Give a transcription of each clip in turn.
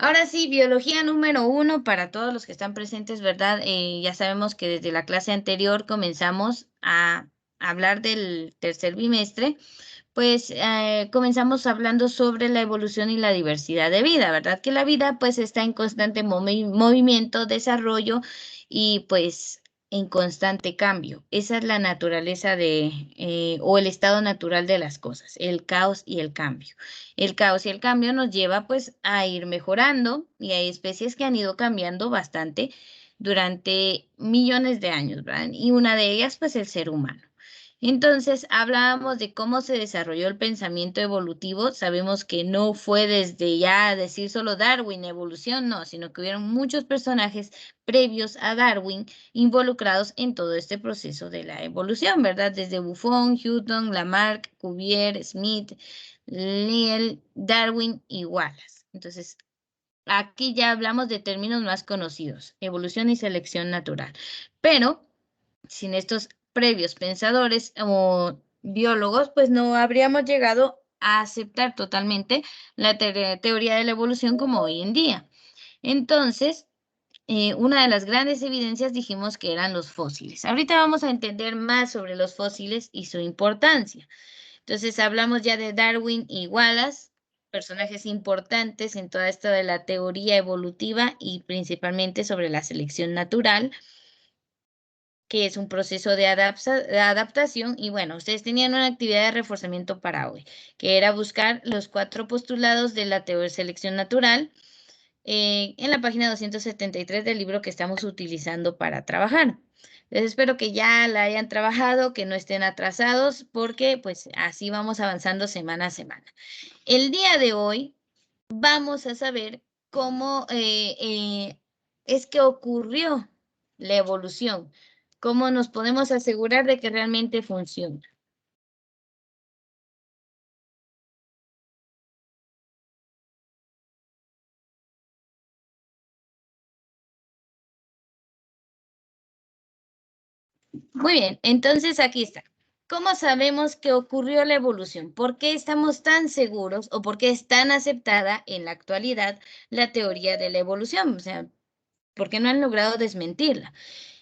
Ahora sí, biología número 1 para todos los que están presentes, ¿verdad? Ya sabemos que desde la clase anterior comenzamos a hablar del tercer bimestre, pues comenzamos hablando sobre la evolución y la diversidad de vida, ¿verdad? Que la vida pues está en constante movimiento, desarrollo y pues en constante cambio. Esa es la naturaleza o el estado natural de las cosas, el caos y el cambio. El caos y el cambio nos lleva pues a ir mejorando y hay especies que han ido cambiando bastante durante millones de años, ¿verdad? Y una de ellas pues el ser humano. Entonces, hablábamos de cómo se desarrolló el pensamiento evolutivo. Sabemos que no fue desde ya decir solo Darwin, evolución, no, sino que hubieron muchos personajes previos a Darwin involucrados en todo este proceso de la evolución, ¿verdad? Desde Buffon, Hutton, Lamarck, Cuvier, Smith, Lyell, Darwin y Wallace. Entonces, aquí ya hablamos de términos más conocidos, evolución y selección natural. Pero sin estos previos pensadores o biólogos, pues no habríamos llegado a aceptar totalmente la teoría de la evolución como hoy en día. Entonces, una de las grandes evidencias dijimos que eran los fósiles. Ahorita vamos a entender más sobre los fósiles y su importancia. Entonces, hablamos ya de Darwin y Wallace, personajes importantes en toda esta de la teoría evolutiva y principalmente sobre la selección natural, que es un proceso de adaptación. Y bueno, ustedes tenían una actividad de reforzamiento para hoy, que era buscar los 4 postulados de la teoría de selección natural en la página 273 del libro que estamos utilizando para trabajar. Les espero que ya la hayan trabajado, que no estén atrasados, porque pues así vamos avanzando semana a semana. El día de hoy vamos a saber cómo es que ocurrió la evolución, cómo nos podemos asegurar de que realmente funciona. Muy bien, entonces aquí está. ¿Cómo sabemos que ocurrió la evolución? ¿Por qué estamos tan seguros o por qué es tan aceptada en la actualidad la teoría de la evolución? O sea, ¿por qué no han logrado desmentirla?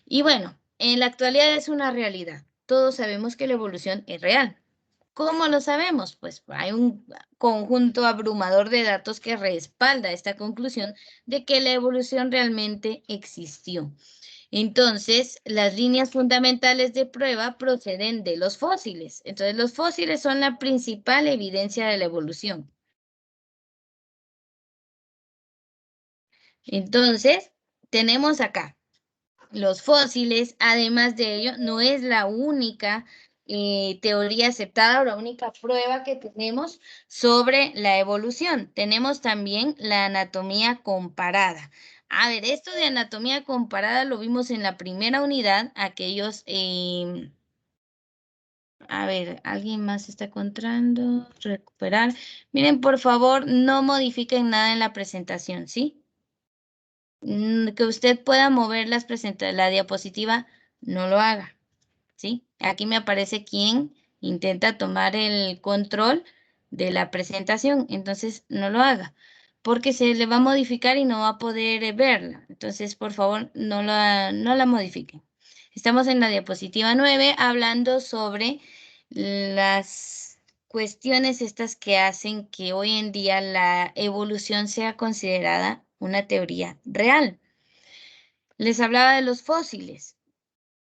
Y bueno, en la actualidad es una realidad. Todos sabemos que la evolución es real. ¿Cómo lo sabemos? Pues hay un conjunto abrumador de datos que respalda esta conclusión de que la evolución realmente existió. Entonces, las líneas fundamentales de prueba proceden de los fósiles. Entonces, los fósiles son la principal evidencia de la evolución. Entonces, tenemos acá los fósiles. Además de ello, no es la única teoría aceptada o la única prueba que tenemos sobre la evolución. Tenemos también la anatomía comparada. A ver, esto de anatomía comparada lo vimos en la primera unidad, aquellos a ver, ¿alguien más está encontrando? Recuperar. Miren, por favor, no modifiquen nada en la presentación, ¿sí? Que usted pueda mover la diapositiva, no lo haga, ¿sí? Aquí me aparece quien intenta tomar el control de la presentación, entonces no lo haga, porque se le va a modificar y no va a poder verla. Entonces, por favor, no la modifiquen. Estamos en la diapositiva 9 hablando sobre las cuestiones estas que hacen que hoy en día la evolución sea considerada una teoría real. Les hablaba de los fósiles.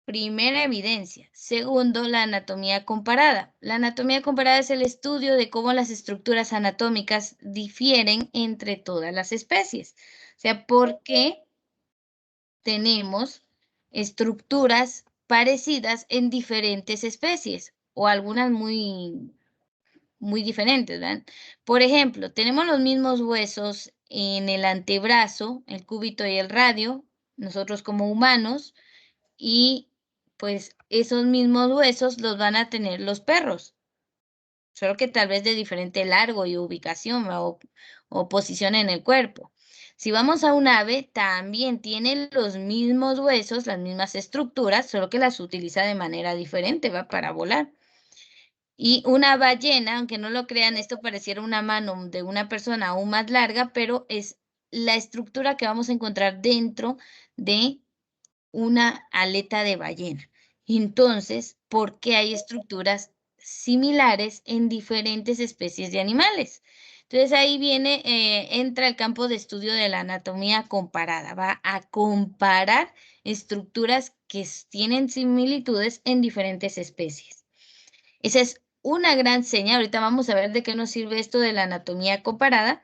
Primera evidencia. Segundo, la anatomía comparada. La anatomía comparada es el estudio de cómo las estructuras anatómicas difieren entre todas las especies. O sea, ¿por qué tenemos estructuras parecidas en diferentes especies o algunas muy diferentes, ¿verdad? Por ejemplo, tenemos los mismos huesos en el antebrazo, el cúbito y el radio, nosotros como humanos, y pues esos mismos huesos los van a tener los perros, solo que tal vez de diferente largo y ubicación o posición en el cuerpo. Si vamos a un ave, también tiene los mismos huesos, las mismas estructuras, solo que las utiliza de manera diferente, ¿va? Para volar. Y una ballena, aunque no lo crean, esto pareciera una mano de una persona aún más larga, pero es la estructura que vamos a encontrar dentro de una aleta de ballena. Entonces, ¿por qué hay estructuras similares en diferentes especies de animales? Entonces ahí viene, entra el campo de estudio de la anatomía comparada. Va a comparar estructuras que tienen similitudes en diferentes especies. Esa es una gran seña. Ahorita vamos a ver de qué nos sirve esto de la anatomía comparada.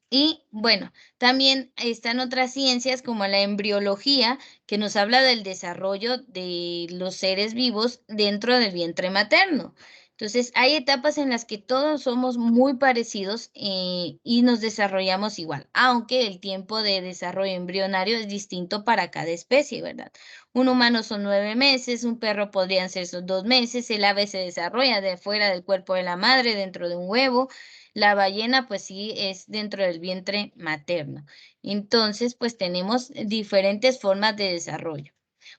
Y bueno, también están otras ciencias como la embriología, que nos habla del desarrollo de los seres vivos dentro del vientre materno. Entonces, hay etapas en las que todos somos muy parecidos y nos desarrollamos igual, aunque el tiempo de desarrollo embrionario es distinto para cada especie, ¿verdad? Un humano son 9 meses, un perro podrían ser esos 2 meses, el ave se desarrolla de fuera del cuerpo de la madre, dentro de un huevo, la ballena, pues sí, es dentro del vientre materno. Entonces, pues tenemos diferentes formas de desarrollo.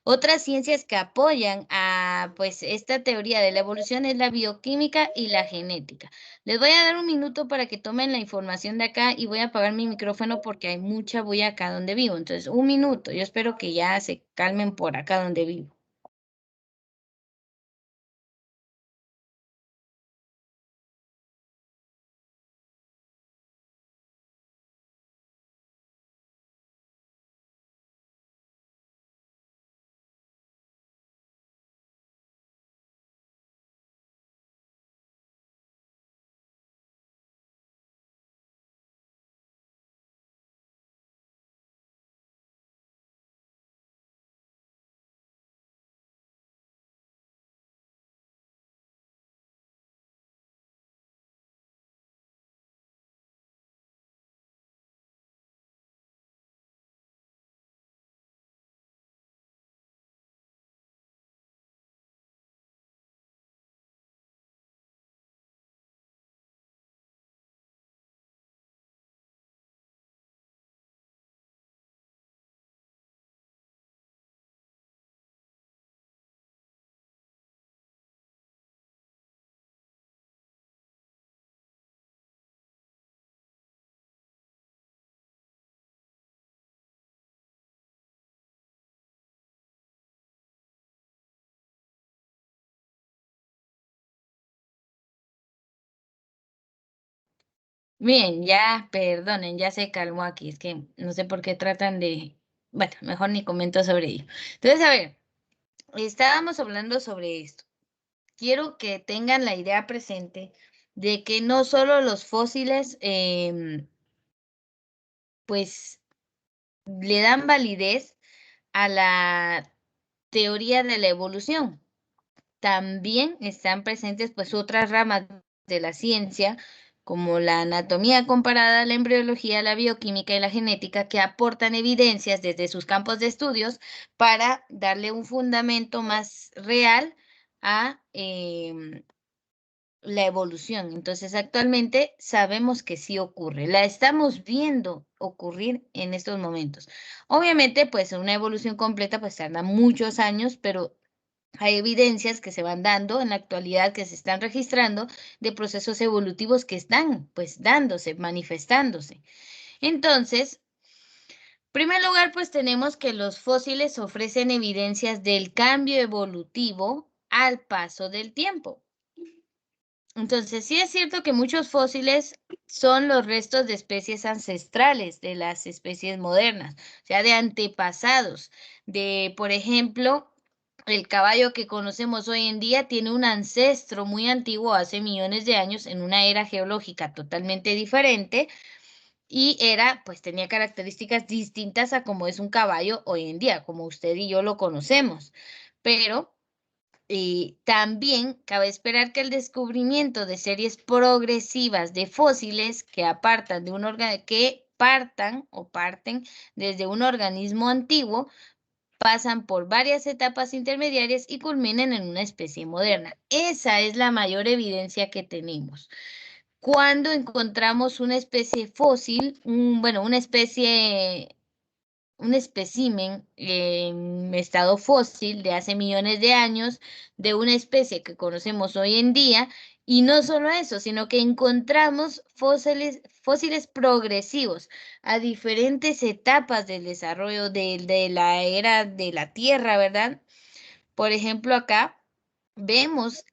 Otras ciencias que apoyan a pues esta teoría de la evolución es la bioquímica y la genética. Les voy a dar un minuto para que tomen la información de acá y voy a apagar mi micrófono porque hay mucha bulla acá donde vivo. Entonces, un minuto. Yo espero que ya se calmen por acá donde vivo. Bien, ya, perdonen, ya se calmó aquí. Es que no sé por qué tratan de, bueno, mejor ni comento sobre ello. Entonces, a ver, estábamos hablando sobre esto. Quiero que tengan la idea presente de que no solo los fósiles, pues, le dan validez a la teoría de la evolución. También están presentes, pues, otras ramas de la ciencia, como la anatomía comparada, la embriología, la bioquímica y la genética, que aportan evidencias desde sus campos de estudios para darle un fundamento más real a, la evolución. Entonces, actualmente sabemos que sí ocurre, la estamos viendo ocurrir en estos momentos. Obviamente, pues una evolución completa pues tarda muchos años, pero hay evidencias que se van dando en la actualidad, que se están registrando de procesos evolutivos que están pues dándose, manifestándose. Entonces, en primer lugar, pues tenemos que los fósiles ofrecen evidencias del cambio evolutivo al paso del tiempo. Entonces, sí es cierto que muchos fósiles son los restos de especies ancestrales de las especies modernas, o sea, de antepasados, de, por ejemplo, el caballo que conocemos hoy en día tiene un ancestro muy antiguo, hace millones de años, en una era geológica totalmente diferente, y era, pues tenía características distintas a como es un caballo hoy en día, como usted y yo lo conocemos. Pero y también cabe esperar que el descubrimiento de series progresivas de fósiles que apartan de un que partan o parten desde un organismo antiguo, pasan por varias etapas intermediarias y culminan en una especie moderna. Esa es la mayor evidencia que tenemos. Cuando encontramos una especie fósil, bueno, una especie, un espécimen en estado fósil de hace millones de años de una especie que conocemos hoy en día Y no solo eso, sino que encontramos fósiles progresivos a diferentes etapas del desarrollo de la era de la Tierra, ¿verdad? Por ejemplo, acá vemos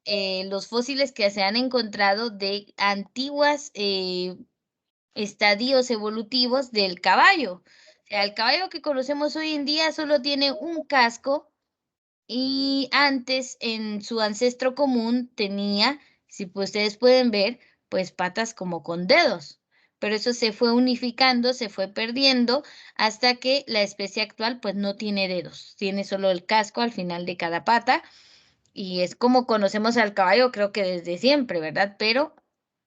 los fósiles que se han encontrado de antiguas estadios evolutivos del caballo. O sea, el caballo que conocemos hoy en día solo tiene un casco y antes en su ancestro común tenía, si ustedes pueden ver, pues patas como con dedos. Pero eso se fue unificando, se fue perdiendo hasta que la especie actual pues no tiene dedos, tiene solo el casco al final de cada pata y es como conocemos al caballo creo que desde siempre, ¿verdad? Pero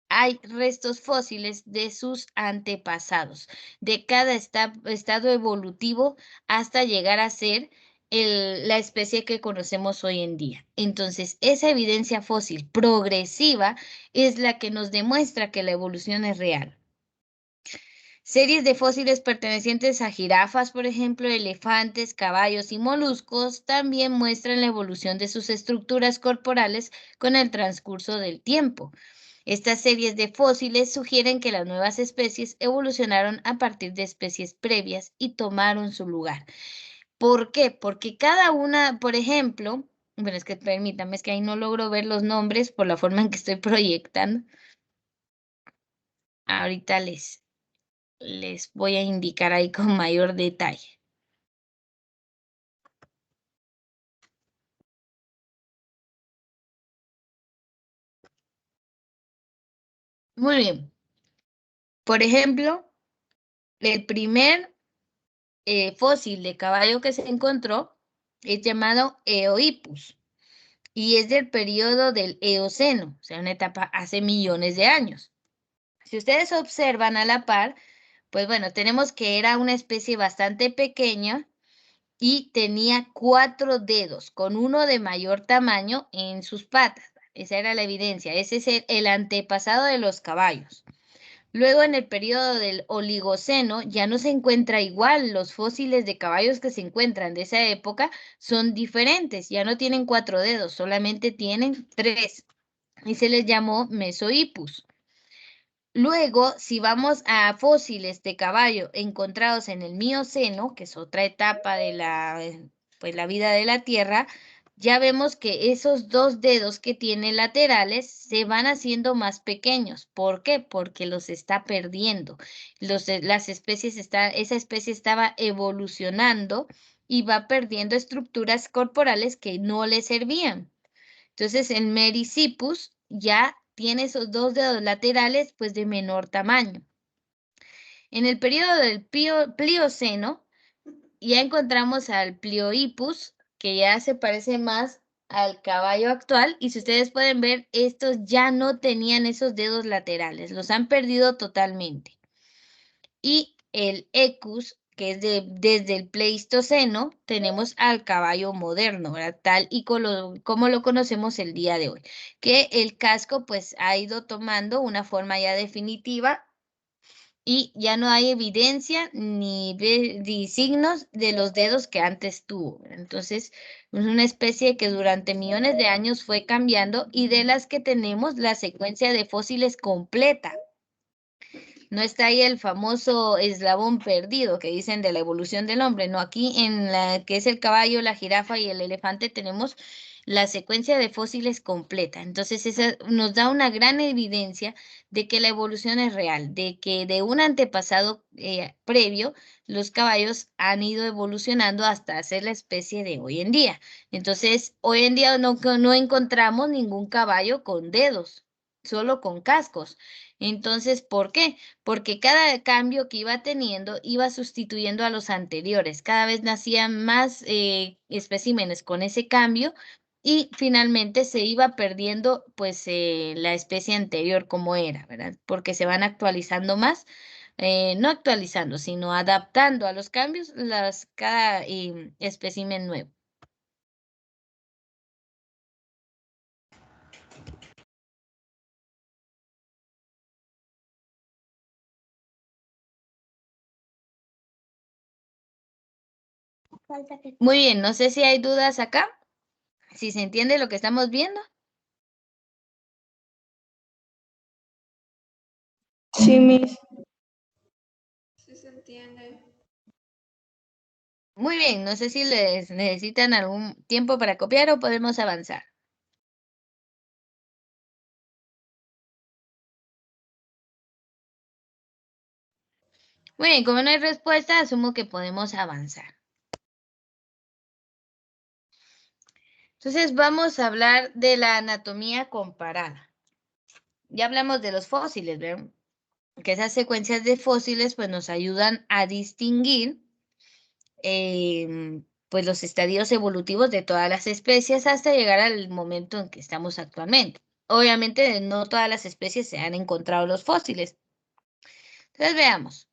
hay restos fósiles de sus antepasados, de cada estado evolutivo hasta llegar a ser la especie que conocemos hoy en día. Entonces, esa evidencia fósil progresiva es la que nos demuestra que la evolución es real. Series de fósiles pertenecientes a jirafas, por ejemplo, elefantes, caballos y moluscos, también muestran la evolución de sus estructuras corporales con el transcurso del tiempo. Estas series de fósiles sugieren que las nuevas especies evolucionaron a partir de especies previas y tomaron su lugar. ¿Por qué? Porque cada una, por ejemplo, bueno, es que permítame, es que ahí no logro ver los nombres por la forma en que estoy proyectando. Ahorita les voy a indicar ahí con mayor detalle. Muy bien. Por ejemplo, el primer fósil de caballo que se encontró es llamado Eohippus y es del periodo del Eoceno, o sea, una etapa hace millones de años. Si ustedes observan a la par, pues bueno, tenemos que era una especie bastante pequeña y tenía 4 dedos, con uno de mayor tamaño en sus patas. Esa era la evidencia, ese es el antepasado de los caballos. Luego, en el periodo del Oligoceno, ya no se encuentra igual. Los fósiles de caballos que se encuentran de esa época son diferentes. Ya no tienen 4 dedos, solamente tienen 3. Y se les llamó Mesohippus. Luego, si vamos a fósiles de caballo encontrados en el Mioceno, que es otra etapa de pues, la vida de la Tierra, ya vemos que esos 2 dedos que tiene laterales se van haciendo más pequeños. ¿Por qué? Porque los está perdiendo. Las especies esa especie estaba evolucionando y va perdiendo estructuras corporales que no le servían. Entonces, el Merysippus ya tiene esos 2 dedos laterales, pues de menor tamaño. En el periodo del Plioceno, ya encontramos al Pliohippus, que ya se parece más al caballo actual. Y si ustedes pueden ver, estos ya no tenían esos dedos laterales, los han perdido totalmente. Y el Equus, que es desde el Pleistoceno, tenemos al caballo moderno, ¿verdad? Tal y como lo conocemos el día de hoy, que el casco pues ha ido tomando una forma ya definitiva y ya no hay evidencia ni signos de los dedos que antes tuvo. Entonces, es una especie que durante millones de años fue cambiando y de las que tenemos la secuencia de fósiles completa. No está ahí el famoso eslabón perdido que dicen de la evolución del hombre. No, aquí en la que es el caballo, la jirafa y el elefante tenemos la secuencia de fósiles completa. Entonces, esa nos da una gran evidencia de que la evolución es real, de que de un antepasado previo, los caballos han ido evolucionando hasta ser la especie de hoy en día. Entonces, hoy en día no encontramos ningún caballo con dedos, solo con cascos. Entonces, ¿por qué? Porque cada cambio que iba teniendo iba sustituyendo a los anteriores. Cada vez nacían más especímenes con ese cambio y finalmente se iba perdiendo pues la especie anterior como era, ¿verdad? Porque se van actualizando más, no actualizando, sino adaptando a los cambios cada espécimen nuevo. Muy bien, no sé si hay dudas acá, si se entiende lo que estamos viendo. Sí, Miss. Sí se entiende. Muy bien, no sé si les necesitan algún tiempo para copiar o podemos avanzar. Muy bien, como no hay respuesta, asumo que podemos avanzar. Entonces vamos a hablar de la anatomía comparada. Ya hablamos de los fósiles, ¿verdad? Que esas secuencias de fósiles pues nos ayudan a distinguir pues los estadios evolutivos de todas las especies hasta llegar al momento en que estamos actualmente. Obviamente no todas las especies se han encontrado los fósiles. Entonces veamos.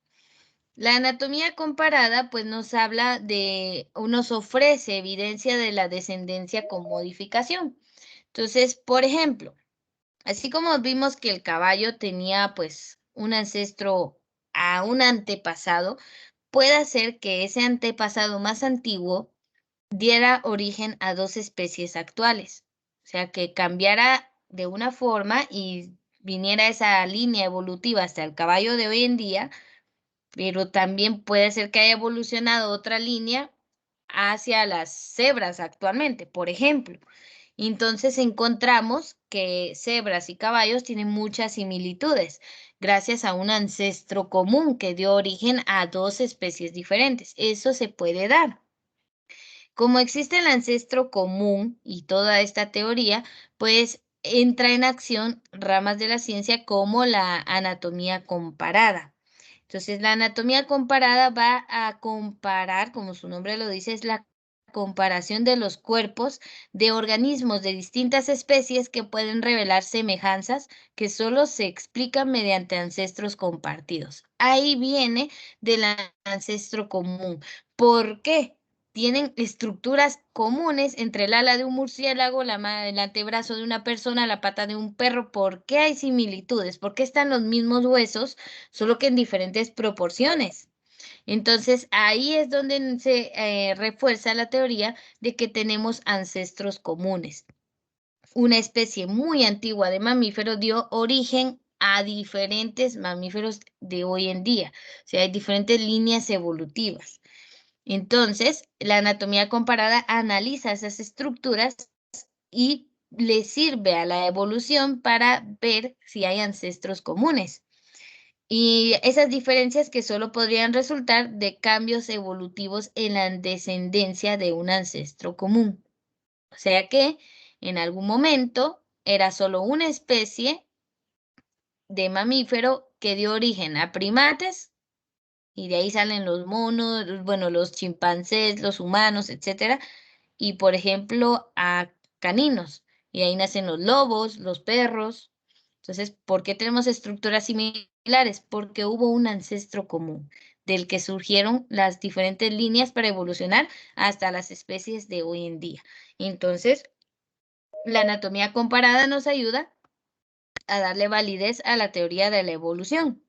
La anatomía comparada pues nos habla de, o nos ofrece evidencia de la descendencia con modificación. Entonces, por ejemplo, así como vimos que el caballo tenía pues un ancestro a un antepasado, puede ser que ese antepasado más antiguo diera origen a dos especies actuales. O sea, que cambiara de una forma y viniera esa línea evolutiva hasta el caballo de hoy en día, pero también puede ser que haya evolucionado otra línea hacia las cebras actualmente, por ejemplo. Entonces encontramos que cebras y caballos tienen muchas similitudes gracias a un ancestro común que dio origen a dos especies diferentes. Eso se puede dar. Como existe el ancestro común y toda esta teoría, pues entra en acción ramas de la ciencia como la anatomía comparada. Entonces, la anatomía comparada va a comparar, como su nombre lo dice, es la comparación de los cuerpos de organismos de distintas especies que pueden revelar semejanzas que solo se explican mediante ancestros compartidos. Ahí viene del ancestro común. ¿Por qué? Tienen estructuras comunes entre el ala de un murciélago, el antebrazo de una persona, la pata de un perro. ¿Por qué hay similitudes? ¿Por qué están los mismos huesos, solo que en diferentes proporciones? Entonces, ahí es donde se refuerza la teoría de que tenemos ancestros comunes. Una especie muy antigua de mamíferos dio origen a diferentes mamíferos de hoy en día. O sea, hay diferentes líneas evolutivas. Entonces, la anatomía comparada analiza esas estructuras y le sirve a la evolución para ver si hay ancestros comunes. Y esas diferencias que solo podrían resultar de cambios evolutivos en la descendencia de un ancestro común. O sea que en algún momento era solo una especie de mamífero que dio origen a primates y de ahí salen los monos, bueno, los chimpancés, los humanos, etcétera, y por ejemplo a caninos, y ahí nacen los lobos, los perros. Entonces, ¿por qué tenemos estructuras similares? Porque hubo un ancestro común del que surgieron las diferentes líneas para evolucionar hasta las especies de hoy en día. Entonces, la anatomía comparada nos ayuda a darle validez a la teoría de la evolución.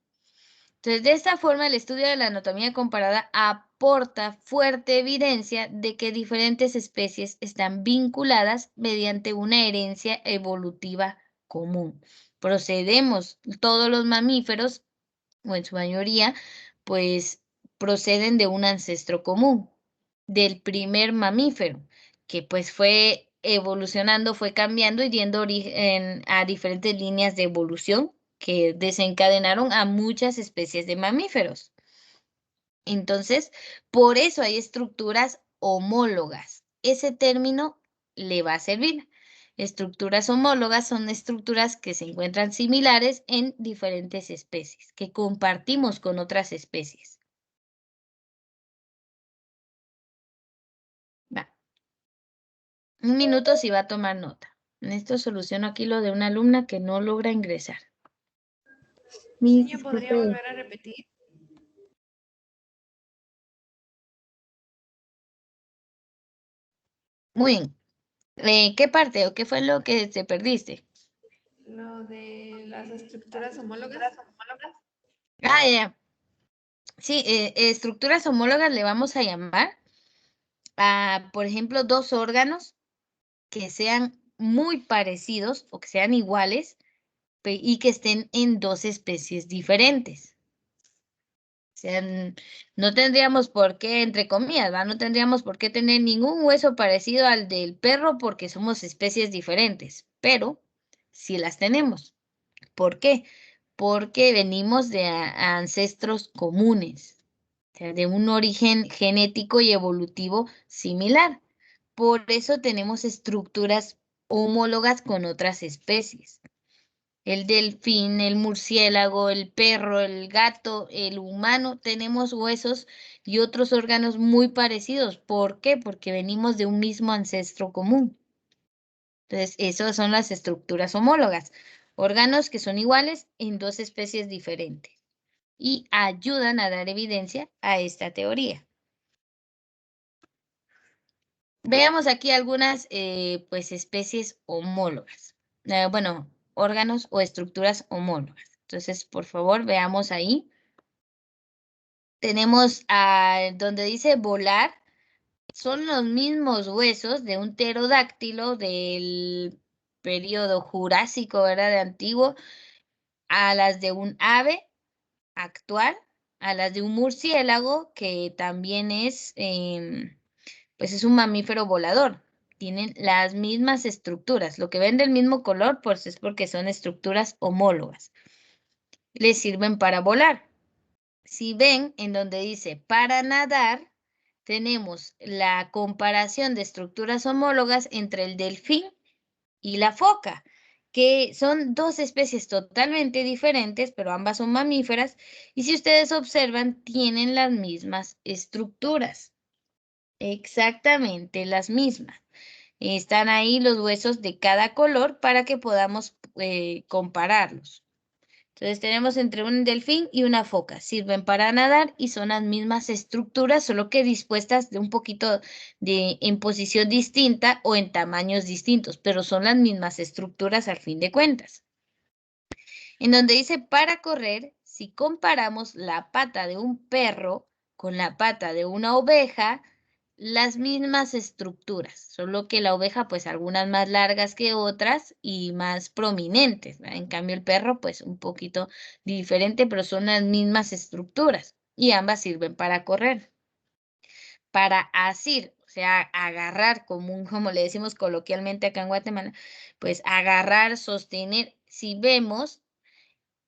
Entonces, de esta forma, el estudio de la anatomía comparada aporta fuerte evidencia de que diferentes especies están vinculadas mediante una herencia evolutiva común. Procedemos, todos los mamíferos, o en su mayoría, pues proceden de un ancestro común, del primer mamífero, que pues fue evolucionando, fue cambiando y dando origen a diferentes líneas de evolución que desencadenaron a muchas especies de mamíferos. Entonces, por eso hay estructuras homólogas. Ese término le va a servir. Estructuras homólogas son estructuras que se encuentran similares en diferentes especies, que compartimos con otras especies. Va. Un minuto si va a tomar nota. En esto soluciono aquí lo de una alumna que no logra ingresar. Señor, ¿podría volver a repetir? Muy bien. ¿Qué parte o qué fue lo que te perdiste? Lo de las estructuras homólogas. Ah, ya. Sí, estructuras homólogas le vamos a llamar a, por ejemplo, dos órganos que sean muy parecidos o que sean iguales, y que estén en dos especies diferentes. O sea, no tendríamos por qué, entre comillas, ¿va? No tendríamos por qué tener ningún hueso parecido al del perro porque somos especies diferentes, pero sí las tenemos. ¿Por qué? Porque venimos de ancestros comunes, o sea, de un origen genético y evolutivo similar. Por eso tenemos estructuras homólogas con otras especies. El delfín, el murciélago, el perro, el gato, el humano, tenemos huesos y otros órganos muy parecidos. ¿Por qué? Porque venimos de un mismo ancestro común. Entonces, esas son las estructuras homólogas, órganos que son iguales en dos especies diferentes y ayudan a dar evidencia a esta teoría. Veamos aquí algunas pues especies homólogas. Bueno, órganos o estructuras homólogas. Entonces, por favor, veamos ahí. Tenemos donde dice volar, son los mismos huesos de un pterodáctilo del periodo Jurásico, ¿verdad? De antiguo, a las de un ave actual, a las de un murciélago, que también es, pues es un mamífero volador. Tienen las mismas estructuras. Lo que ven del mismo color, pues es porque son estructuras homólogas. Les sirven para volar. Si ven en donde dice para nadar, tenemos la comparación de estructuras homólogas entre el delfín y la foca, que son dos especies totalmente diferentes, pero ambas son mamíferas, y si ustedes observan, tienen las mismas estructuras, exactamente las mismas. Están ahí los huesos de cada color para que podamos compararlos. Entonces tenemos entre un delfín y una foca. Sirven para nadar y son las mismas estructuras, solo que dispuestas de un poquito en posición distinta o en tamaños distintos, pero son las mismas estructuras al fin de cuentas. En donde dice para correr, si comparamos la pata de un perro con la pata de una oveja, las mismas estructuras, solo que la oveja, pues algunas más largas que otras y más prominentes, ¿verdad? En cambio el perro, pues un poquito diferente, pero son las mismas estructuras y ambas sirven para correr. Para asir, o sea, agarrar, como le decimos coloquialmente acá en Guatemala, pues agarrar, sostener. Si vemos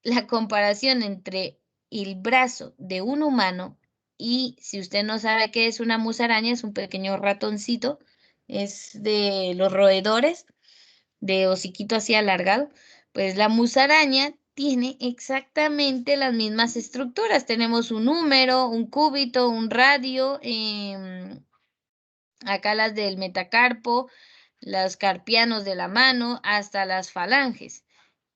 la comparación entre el brazo de un humano y si usted no sabe qué es una musaraña, es un pequeño ratoncito, es de los roedores, de hociquito así alargado, pues la musaraña tiene exactamente las mismas estructuras. Tenemos un número, un cúbito, un radio, acá las del metacarpo, los carpianos de la mano, hasta las falanges.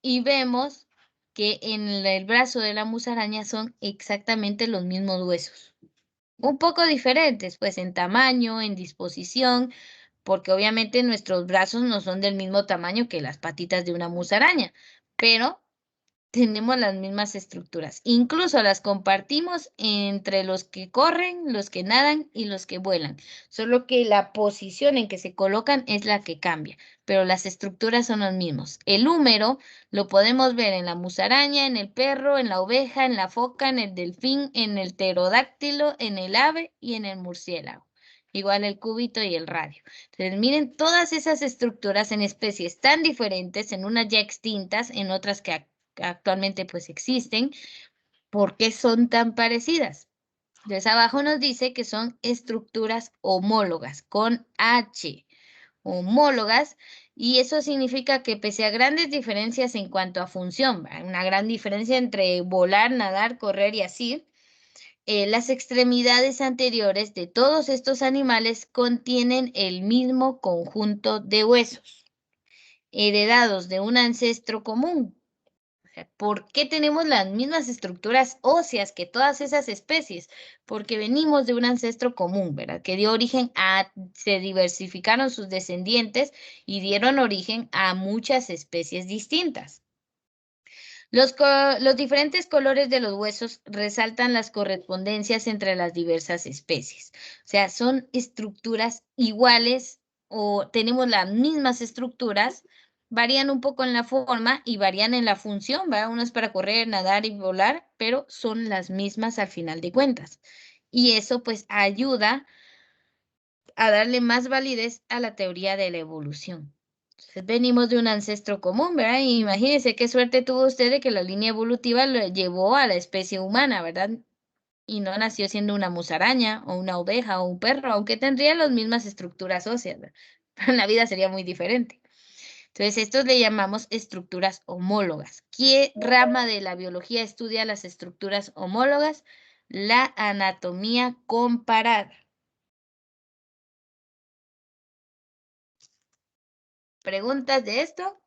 Y vemos que en el brazo de la musaraña son exactamente los mismos huesos. Un poco diferentes, pues en tamaño, en disposición, porque obviamente nuestros brazos no son del mismo tamaño que las patitas de una musaraña, pero tenemos las mismas estructuras. Incluso las compartimos entre los que corren, los que nadan y los que vuelan. Solo que la posición en que se colocan es la que cambia, pero las estructuras son los mismos. El húmero lo podemos ver en la musaraña, en el perro, en la oveja, en la foca, en el delfín, en el pterodáctilo, en el ave y en el murciélago. Igual el cúbito y el radio. Entonces, miren todas esas estructuras en especies tan diferentes, en unas ya extintas, en otras que actualmente pues existen, ¿por qué son tan parecidas? Entonces abajo nos dice que son estructuras homólogas, con H, homólogas, y eso significa que pese a grandes diferencias en cuanto a función, una gran diferencia entre volar, nadar, correr y así, las extremidades anteriores de todos estos animales contienen el mismo conjunto de huesos, heredados de un ancestro común. ¿Por qué tenemos las mismas estructuras óseas que todas esas especies? Porque venimos de un ancestro común, ¿verdad? Que dio origen se diversificaron sus descendientes y dieron origen a muchas especies distintas. Los diferentes colores de los huesos resaltan las correspondencias entre las diversas especies. O sea, son estructuras iguales o tenemos las mismas estructuras, varían un poco en la forma y varían en la función, ¿verdad? Uno es para correr, nadar y volar, pero son las mismas al final de cuentas. Y eso pues ayuda a darle más validez a la teoría de la evolución. Entonces, venimos de un ancestro común, ¿verdad? Y imagínense qué suerte tuvo usted de que la línea evolutiva lo llevó a la especie humana, ¿verdad? Y no nació siendo una musaraña o una oveja o un perro, aunque tendría las mismas estructuras óseas, ¿verdad? Pero la vida sería muy diferente. Entonces, estos le llamamos estructuras homólogas. ¿Qué rama de la biología estudia las estructuras homólogas? La anatomía comparada. ¿Preguntas de esto?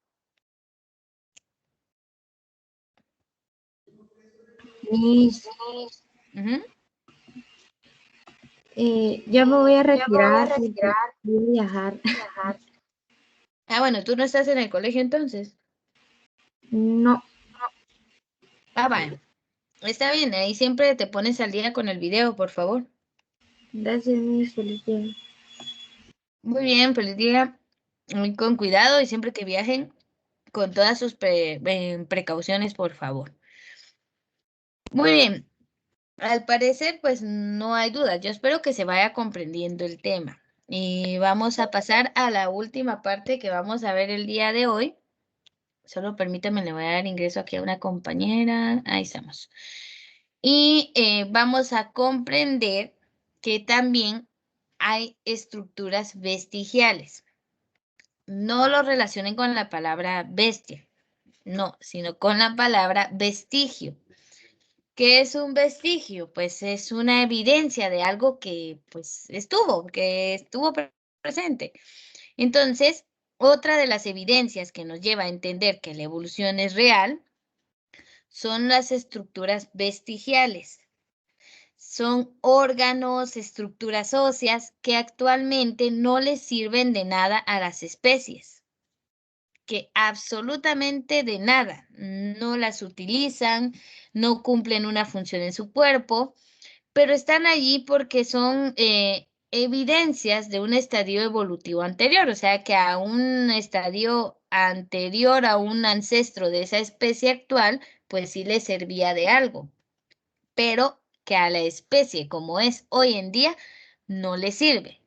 Miss, Ujú. ya me voy a Ya me voy a retirar porque retirar. voy a viajar. Ah, bueno, tú no estás en el colegio entonces. No, Ah, vale. Está bien, ahí siempre te pones al día con el video, por favor. gracias, Miss. Feliz día. Muy bien, feliz día. Muy con cuidado y siempre que viajen, con todas sus precauciones, por favor. Muy bien. Al parecer, pues no hay duda. Yo espero que se vaya comprendiendo el tema. Y vamos a pasar a la última parte que vamos a ver el día de hoy. Solo permítame, le voy a dar ingreso aquí a una compañera. Ahí estamos. Y vamos a comprender que también hay estructuras vestigiales. No lo relacionen con la palabra bestia, no, sino con la palabra vestigio. ¿Qué es un vestigio? Pues es una evidencia de algo que pues estuvo presente. Entonces, otra de las evidencias que nos lleva a entender que la evolución es real son las estructuras vestigiales. Son órganos, estructuras óseas que actualmente no les sirven de nada a las especies, que absolutamente de nada, no las utilizan, no cumplen una función en su cuerpo, pero están allí porque son evidencias de un estadio evolutivo anterior, o sea que a un estadio anterior a un ancestro de esa especie actual, pues sí le servía de algo, pero que a la especie como es hoy en día no le sirve.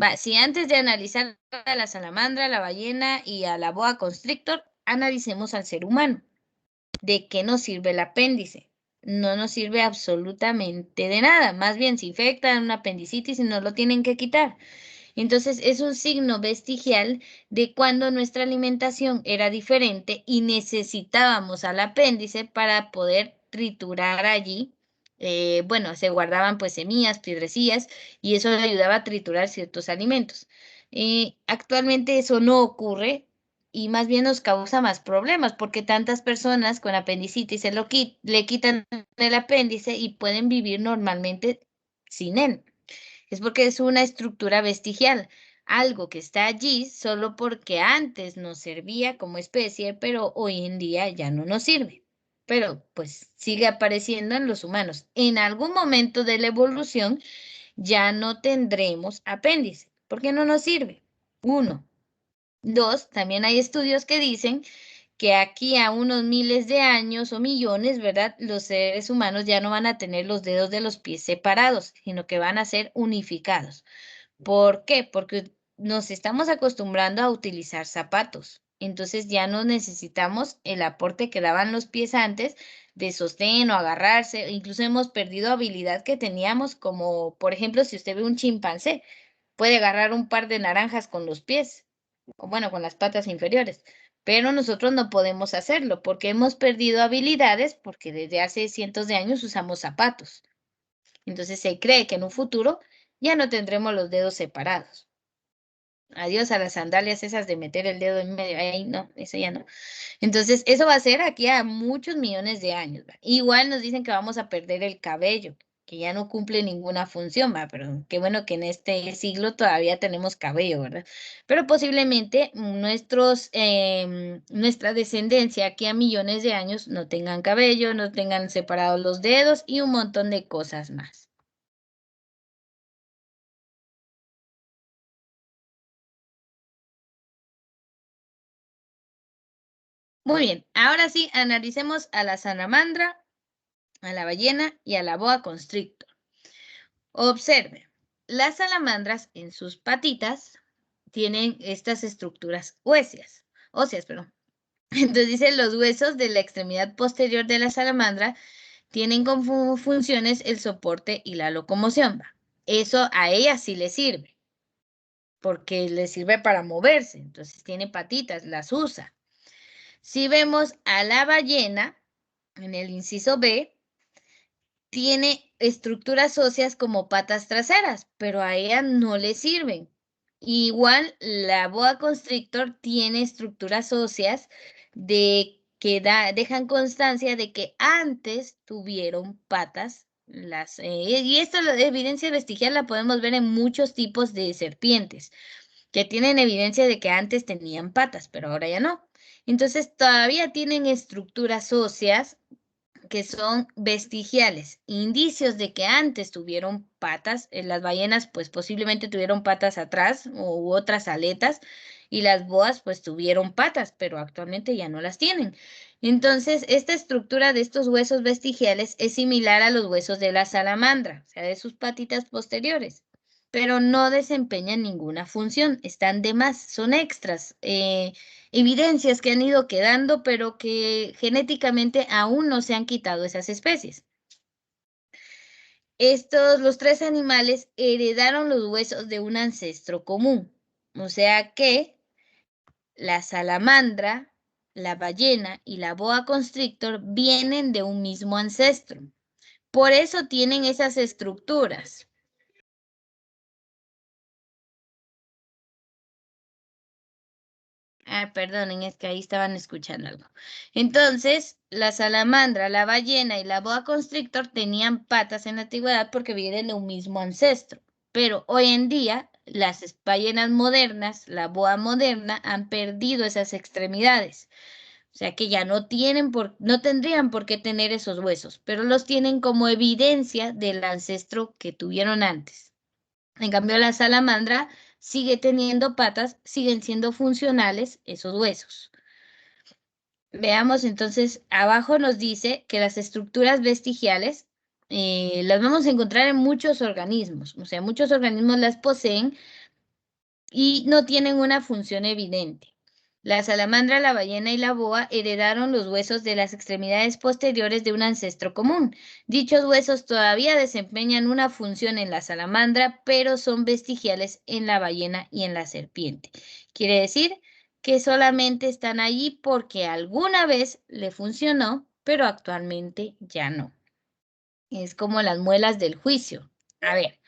Va, si antes de analizar a la salamandra, a la ballena y a la boa constrictor, analicemos al ser humano. ¿De qué nos sirve el apéndice? No nos sirve absolutamente de nada. Más bien, se infecta en una apendicitis y nos lo tienen que quitar. Entonces, es un signo vestigial de cuando nuestra alimentación era diferente y necesitábamos al apéndice para poder triturar allí. Bueno, se guardaban pues semillas, piedrecillas y eso ayudaba a triturar ciertos alimentos. Actualmente eso no ocurre y más bien nos causa más problemas porque tantas personas con apendicitis le quitan el apéndice y pueden vivir normalmente sin él. Es porque es una estructura vestigial, algo que está allí solo porque antes nos servía como especie, pero hoy en día ya no nos sirve. Pero pues sigue apareciendo en los humanos. En algún momento de la evolución ya no tendremos apéndice, porque no nos sirve. Uno. Dos, también hay estudios que dicen que aquí a unos miles de años o millones, ¿verdad? Los seres humanos ya no van a tener los dedos de los pies separados, sino que van a ser unificados. ¿Por qué? Porque nos estamos acostumbrando a utilizar zapatos. Entonces ya no necesitamos el aporte que daban los pies antes de sostén o agarrarse. Incluso hemos perdido habilidad que teníamos, como por ejemplo, si usted ve un chimpancé, puede agarrar un par de naranjas con los pies, o bueno, con las patas inferiores. Pero nosotros no podemos hacerlo porque hemos perdido habilidades porque desde hace cientos de años usamos zapatos. Entonces se cree que en un futuro ya no tendremos los dedos separados. Adiós a las sandalias esas de meter el dedo en medio. Ahí no, eso ya no. Entonces, eso va a ser aquí a muchos millones de años, ¿va? Igual nos dicen que vamos a perder el cabello, que ya no cumple ninguna función, ¿va? Pero qué bueno que en este siglo todavía tenemos cabello, ¿verdad? Pero posiblemente nuestra descendencia aquí a millones de años no tengan cabello, no tengan separados los dedos y un montón de cosas más. Muy bien, ahora sí, analicemos a la salamandra, a la ballena y a la boa constrictor. Observe, las salamandras en sus patitas tienen estas estructuras óseas, perdón. Entonces dice, los huesos de la extremidad posterior de la salamandra tienen como funciones el soporte y la locomoción. Eso a ella sí le sirve, porque le sirve para moverse. Entonces tiene patitas, las usa. Si vemos a la ballena, en el inciso B, tiene estructuras óseas como patas traseras, pero a ella no le sirven. Igual la boa constrictor tiene estructuras óseas que dejan constancia de que antes tuvieron patas. Y esta evidencia vestigial la podemos ver en muchos tipos de serpientes, que tienen evidencia de que antes tenían patas, pero ahora ya no. Entonces todavía tienen estructuras óseas que son vestigiales, indicios de que antes tuvieron patas. Las ballenas pues posiblemente tuvieron patas atrás u otras aletas, y las boas pues tuvieron patas, pero actualmente ya no las tienen. Entonces, esta estructura de estos huesos vestigiales es similar a los huesos de la salamandra, o sea, de sus patitas posteriores, pero no desempeñan ninguna función, están de más, son extras. Evidencias que han ido quedando, pero que genéticamente aún no se han quitado esas especies. Los tres animales heredaron los huesos de un ancestro común, o sea que la salamandra, la ballena y la boa constrictor vienen de un mismo ancestro. Por eso tienen esas estructuras. Perdonen, es que ahí estaban escuchando algo. Entonces, la salamandra, la ballena y la boa constrictor tenían patas en la antigüedad porque vienen de un mismo ancestro. Pero hoy en día, las ballenas modernas, la boa moderna, han perdido esas extremidades. O sea que ya no tendrían por qué tener esos huesos, pero los tienen como evidencia del ancestro que tuvieron antes. En cambio, la salamandra sigue teniendo patas, siguen siendo funcionales esos huesos. Veamos entonces, abajo nos dice que las estructuras vestigiales las vamos a encontrar en muchos organismos, o sea, muchos organismos las poseen y no tienen una función evidente. La salamandra, la ballena y la boa heredaron los huesos de las extremidades posteriores de un ancestro común. Dichos huesos todavía desempeñan una función en la salamandra, pero son vestigiales en la ballena y en la serpiente. Quiere decir que solamente están allí porque alguna vez le funcionó, pero actualmente ya no. Es como las muelas del juicio. A ver.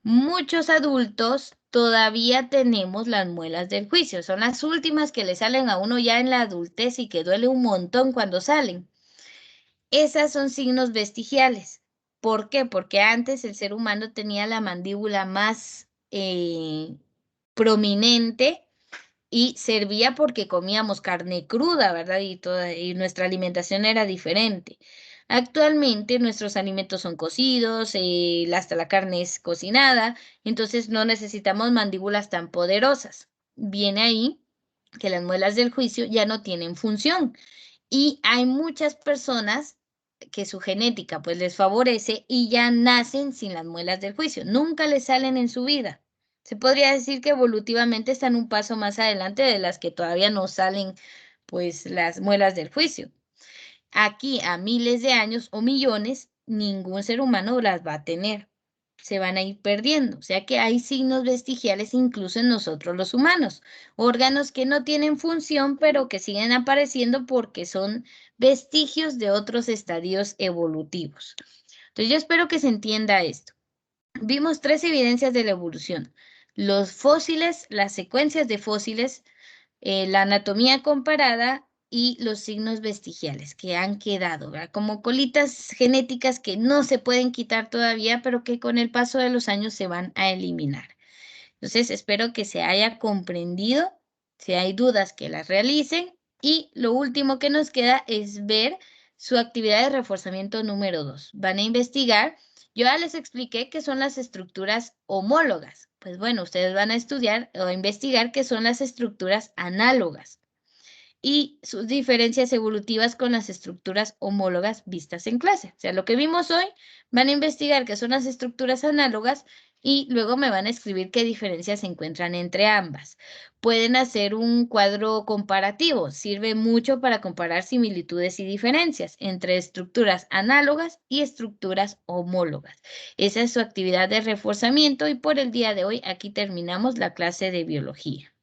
Muchos adultos todavía tenemos las muelas del juicio. Son las últimas que le salen a uno ya en la adultez y que duele un montón cuando salen. Esas son signos vestigiales. ¿Por qué? Porque antes el ser humano tenía la mandíbula más prominente y servía porque comíamos carne cruda, ¿verdad? Y nuestra alimentación era diferente. Actualmente nuestros alimentos son cocidos, hasta la carne es cocinada, entonces no necesitamos mandíbulas tan poderosas. Viene ahí que las muelas del juicio ya no tienen función y hay muchas personas que su genética pues les favorece y ya nacen sin las muelas del juicio, nunca les salen en su vida. Se podría decir que evolutivamente están un paso más adelante de las que todavía no salen pues las muelas del juicio. Aquí a miles de años o millones, ningún ser humano las va a tener. Se van a ir perdiendo. O sea que hay signos vestigiales incluso en nosotros los humanos. Órganos que no tienen función, pero que siguen apareciendo porque son vestigios de otros estadios evolutivos. Entonces yo espero que se entienda esto. Vimos tres evidencias de la evolución: los fósiles, las secuencias de fósiles, la anatomía comparada y los signos vestigiales que han quedado, ¿verdad? Como colitas genéticas que no se pueden quitar todavía, pero que con el paso de los años se van a eliminar. Entonces, espero que se haya comprendido. Si hay dudas, que las realicen. Y lo último que nos queda es ver su actividad de reforzamiento número 2. Van a investigar. Yo ya les expliqué qué son las estructuras homólogas. Pues bueno, ustedes van a estudiar o investigar qué son las estructuras análogas. y sus diferencias evolutivas con las estructuras homólogas vistas en clase. O sea, lo que vimos hoy, van a investigar qué son las estructuras análogas y luego me van a escribir qué diferencias se encuentran entre ambas. Pueden hacer un cuadro comparativo, sirve mucho para comparar similitudes y diferencias entre estructuras análogas y estructuras homólogas. Esa es su actividad de reforzamiento y por el día de hoy aquí terminamos la clase de biología.